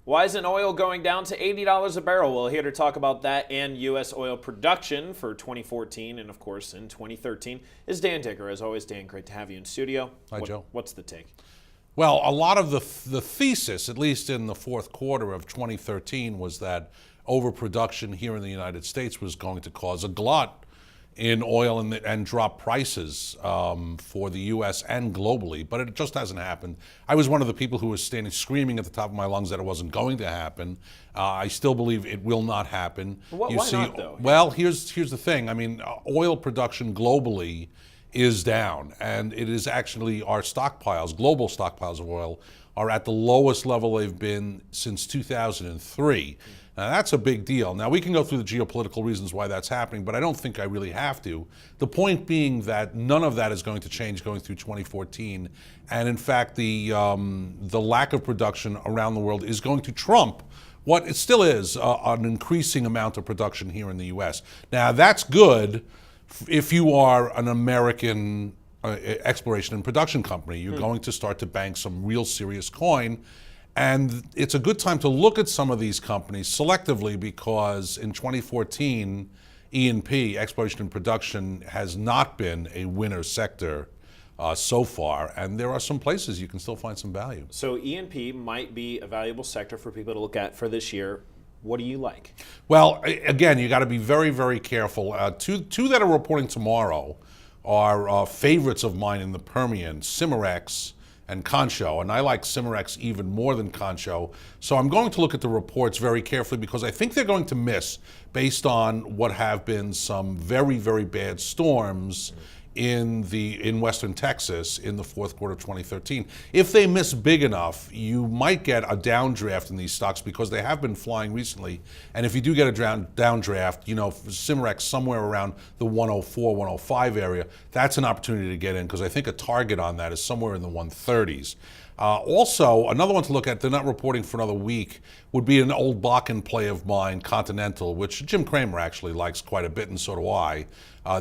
Why isn't oil going down to $80 a barrel? Well, here to talk about that and U.S. oil production for 2014 and, of course, in 2013 is Dan Dicker. As always, Dan, great to have you in studio. Hi, Joe. What's the take? Well, a lot of the thesis, at least in the fourth quarter of 2013, was that overproduction here in the United States was going to cause a glut in oil and drop prices for the U.S. and globally, but it just hasn't happened. I was one of the people who was standing screaming at the top of my lungs that it wasn't going to happen. I still believe it will not happen. Why not, though? Well, here's the thing. I mean, oil production globally is down, and it is actually our stockpiles, global stockpiles of oil, are at the lowest level they've been since 2003. Now, that's a big deal. Now, we can go through the geopolitical reasons why that's happening, but I don't think I really have to. The point being that none of that is going to change going through 2014. And in fact, the lack of production around the world is going to trump what it still is an increasing amount of production here in the U.S. Now, that's good if you are an American exploration and production company. You're going to start to bank some real serious coin. And it's a good time to look at some of these companies selectively because in 2014, E&P, exploration and production, has not been a winner sector so far. And there are some places you can still find some value. So E&P might be a valuable sector for people to look at for this year. What do you like? Well, again, you got to be very, very careful. Two that are reporting tomorrow are favorites of mine in the Permian, Cimarex and Concho, and I like Cimarex even more than Concho. So I'm going to look at the reports very carefully because I think they're going to miss based on what have been some very, very bad storms in Western Texas in the fourth quarter of 2013. If they miss big enough, you might get a downdraft in these stocks because they have been flying recently. And if you do get a downdraft, you know, Cimarex somewhere around the 104, 105 area, that's an opportunity to get in because I think a target on that is somewhere in the 130s. Also, another one to look at, they're not reporting for another week, would be an old Bakken play of mine, Continental, which Jim Cramer actually likes quite a bit, and so do I.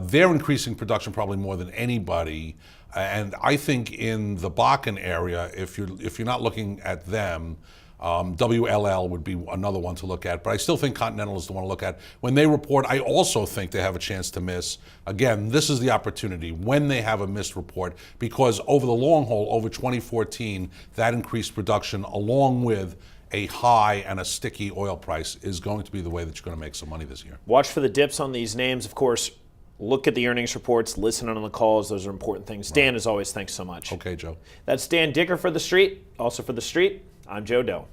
They're increasing production probably more than anybody, and I think in the Bakken area, if you're not looking at them, WLL would be another one to look at, but I still think Continental is the one to look at. When they report, I also think they have a chance to miss. Again, this is the opportunity when they have a missed report, because over the long haul, over 2014, that increased production along with a high and a sticky oil price is going to be the way that you're going to make some money this year. Watch for the dips on these names, of course. Look at the earnings reports, listen on the calls. Those are important things. Dan, as always, thanks so much. Okay, Joe. That's Dan Dicker for TheStreet. Also for TheStreet, I'm Joe Deaux.